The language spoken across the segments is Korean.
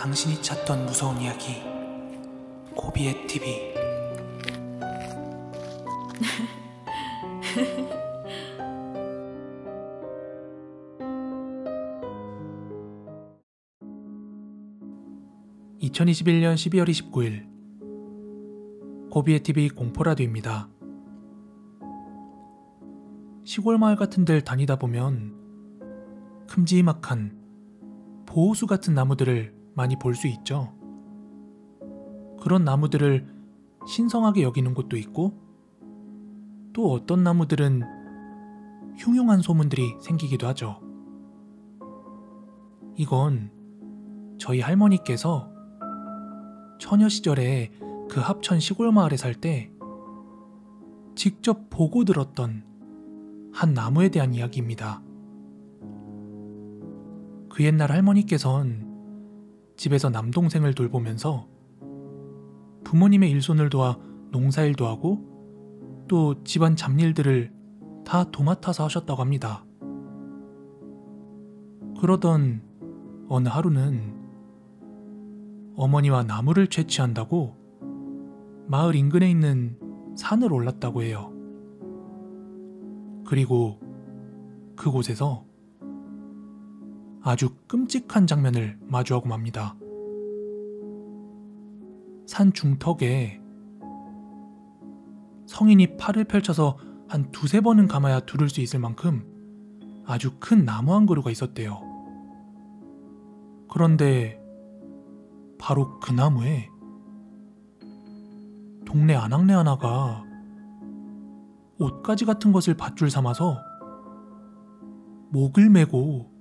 당신이 찾던 무서운 이야기 고비의 TV. (2021년 12월 29일) 고비의 TV 공포라디오입니다. 시골 마을 같은 데를 다니다 보면 큼지막한 보호수 같은 나무들을 많이 볼 수 있죠. 그런 나무들을 신성하게 여기는 곳도 있고, 또 어떤 나무들은 흉흉한 소문들이 생기기도 하죠. 이건 저희 할머니께서 처녀 시절에 그 합천 시골 마을에 살 때 직접 보고 들었던 한 나무에 대한 이야기입니다. 그 옛날 할머니께선 집에서 남동생을 돌보면서 부모님의 일손을 도와 농사일도 하고 또 집안 잡일들을 다 도맡아서 하셨다고 합니다. 그러던 어느 하루는 어머니와 나무를 채취한다고 마을 인근에 있는 산을 올랐다고 해요. 그리고 그곳에서 아주 끔찍한 장면을 마주하고 맙니다. 산 중턱에 성인이 팔을 펼쳐서 한 두세 번은 감아야 두를 수 있을 만큼 아주 큰 나무 한 그루가 있었대요. 그런데 바로 그 나무에 동네 아낙네 하나가 옷가지 같은 것을 밧줄 삼아서 목을 메고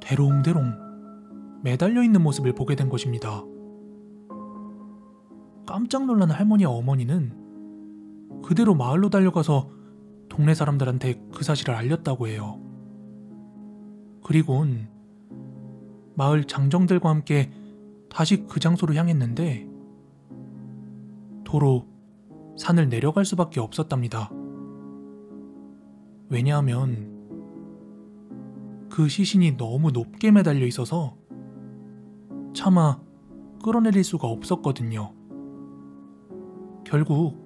대롱대롱 매달려 있는 모습을 보게 된 것입니다. 깜짝 놀란 할머니와 어머니는 그대로 마을로 달려가서 동네 사람들한테 그 사실을 알렸다고 해요. 그리곤 마을 장정들과 함께 다시 그 장소로 향했는데 도로 산을 내려갈 수밖에 없었답니다. 왜냐하면 그 시신이 너무 높게 매달려 있어서 차마 끌어내릴 수가 없었거든요. 결국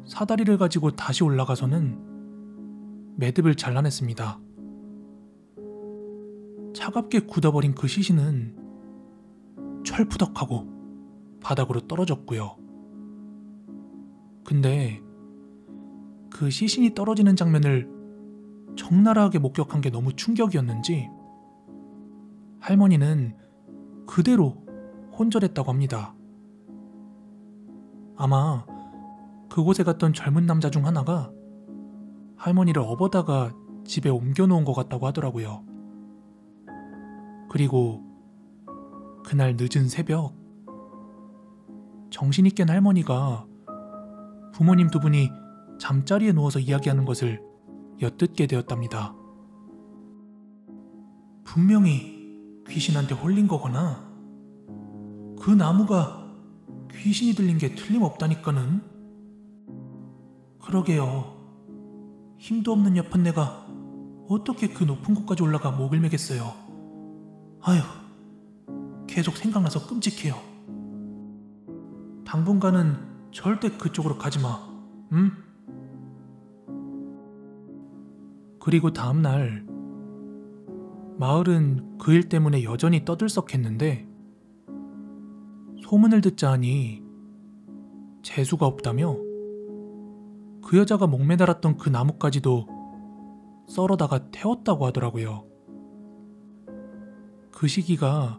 사다리를 가지고 다시 올라가서는 매듭을 잘라냈습니다. 차갑게 굳어버린 그 시신은 철푸덕하고 바닥으로 떨어졌고요. 근데 그 시신이 떨어지는 장면을 적나라하게 목격한 게 너무 충격이었는지 할머니는 그대로 혼절했다고 합니다. 아마 그곳에 갔던 젊은 남자 중 하나가 할머니를 업어다가 집에 옮겨놓은 것 같다고 하더라고요. 그리고 그날 늦은 새벽, 정신이 깬 할머니가 부모님 두 분이 잠자리에 누워서 이야기하는 것을 엿듣게 되었답니다. 분명히 귀신한테 홀린 거거나 그 나무가 귀신이 들린 게 틀림없다니까는. 그러게요. 힘도 없는 옆은 내가 어떻게 그 높은 곳까지 올라가 목을 매겠어요. 아휴, 계속 생각나서 끔찍해요. 당분간은 절대 그쪽으로 가지마, 응? 그리고 다음날 마을은 그 일 때문에 여전히 떠들썩했는데 소문을 듣자 하니 재수가 없다며 그 여자가 목매달았던 그 나무까지도 썰어다가 태웠다고 하더라고요. 그 시기가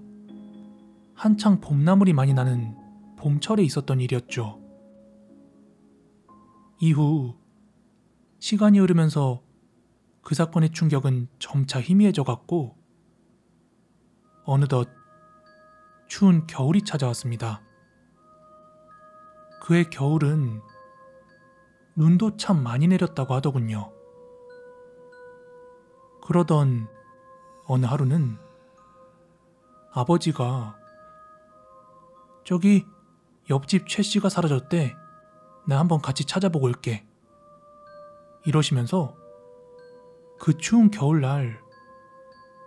한창 봄나물이 많이 나는 봄철에 있었던 일이었죠. 이후 시간이 흐르면서 그 사건의 충격은 점차 희미해져 갔고 어느덧 추운 겨울이 찾아왔습니다. 그해 겨울은 눈도 참 많이 내렸다고 하더군요. 그러던 어느 하루는 아버지가 저기 옆집 최씨가 사라졌대. 나 한번 같이 찾아보고 올게. 이러시면서 그 추운 겨울날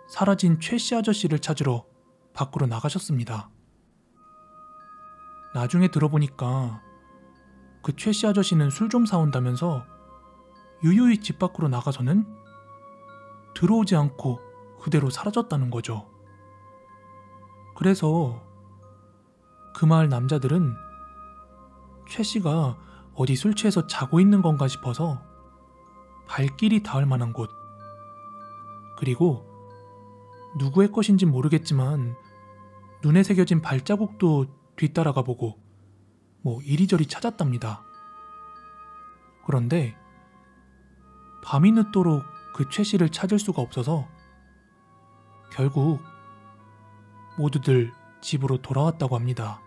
사라진 최씨 아저씨를 찾으러 밖으로 나가셨습니다. 나중에 들어보니까 그 최 씨 아저씨는 술 좀 사온다면서 유유히 집 밖으로 나가서는 들어오지 않고 그대로 사라졌다는 거죠. 그래서 그 마을 남자들은 최 씨가 어디 술 취해서 자고 있는 건가 싶어서 발길이 닿을 만한 곳, 그리고 누구의 것인진 모르겠지만 눈에 새겨진 발자국도 뒤따라가 보고 이리저리 찾았답니다. 그런데 밤이 늦도록 그 최 씨를 찾을 수가 없어서 결국 모두들 집으로 돌아왔다고 합니다.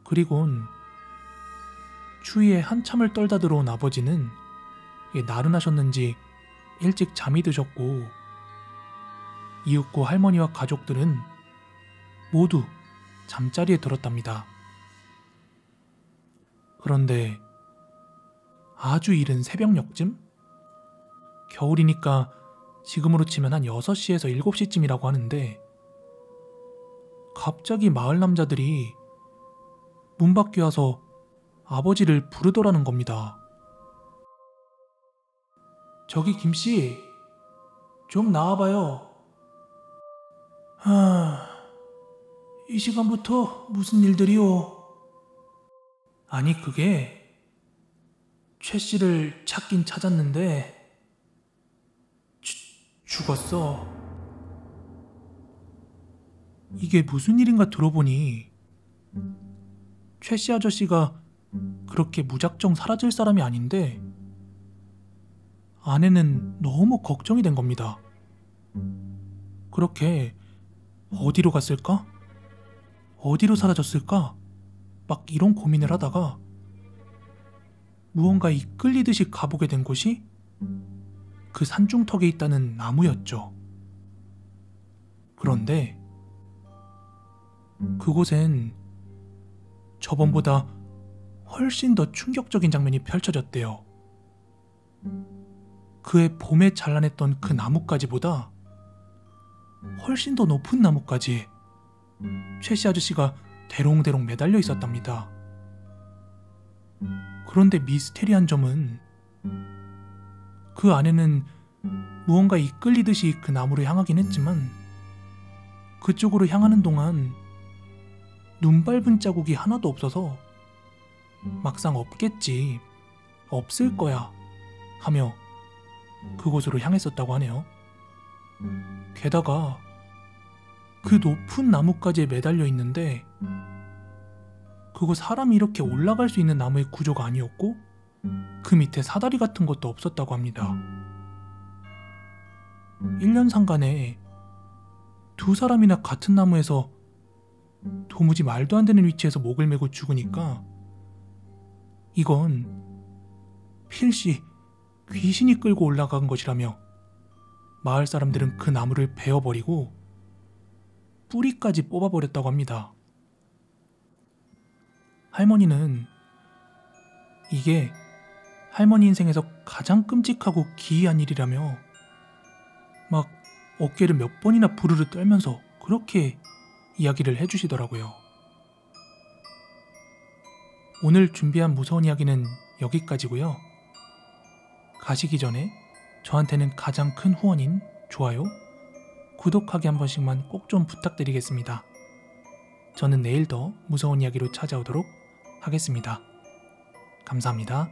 그리곤 추위에 한참을 떨다 들어온 아버지는 나른하셨는지 일찍 잠이 드셨고, 이윽고 할머니와 가족들은 모두 잠자리에 들었답니다. 그런데 아주 이른 새벽녘쯤? 겨울이니까 지금으로 치면 한 6시에서 7시쯤이라고 하는데, 갑자기 마을 남자들이 문 밖에 와서 아버지를 부르더라는 겁니다. 저기 김씨, 좀 나와봐요. 이 시간부터 무슨 일들이오? 아니, 그게 최 씨를 찾긴 찾았는데 죽었어. 이게 무슨 일인가 들어보니 최 씨 아저씨가 그렇게 무작정 사라질 사람이 아닌데, 아내는 너무 걱정이 된 겁니다. 그렇게 어디로 갔을까? 어디로 사라졌을까? 막 이런 고민을 하다가 무언가 이끌리듯이 가보게 된 곳이 그 산중턱에 있다는 나무였죠. 그런데 그곳엔 저번보다 훨씬 더 충격적인 장면이 펼쳐졌대요. 그해 봄에 찬란했던 그 나뭇가지보다 훨씬 더 높은 나뭇가지에 최 씨 아저씨가 대롱대롱 매달려 있었답니다. 그런데 미스테리한 점은 그 안에는 무언가 이끌리듯이 그 나무를 향하긴 했지만 그쪽으로 향하는 동안 눈 밟은 자국이 하나도 없어서 막상 없겠지, 없을 거야 하며 그곳으로 향했었다고 하네요. 게다가 그 높은 나무까지에 매달려 있는데 그거 사람이 이렇게 올라갈 수 있는 나무의 구조가 아니었고 그 밑에 사다리 같은 것도 없었다고 합니다. 1년 상간에 두 사람이나 같은 나무에서 도무지 말도 안 되는 위치에서 목을 메고 죽으니까 이건 필시 귀신이 끌고 올라간 것이라며 마을 사람들은 그 나무를 베어버리고 뿌리까지 뽑아버렸다고 합니다. 할머니는 이게 할머니 인생에서 가장 끔찍하고 기이한 일이라며 막 어깨를 몇 번이나 부르르 떨면서 그렇게 이야기를 해주시더라고요. 오늘 준비한 무서운 이야기는 여기까지고요. 가시기 전에 저한테는 가장 큰 후원인 좋아요, 구독하기 한 번씩만 꼭 좀 부탁드리겠습니다. 저는 내일 더 무서운 이야기로 찾아오도록 하겠습니다. 감사합니다.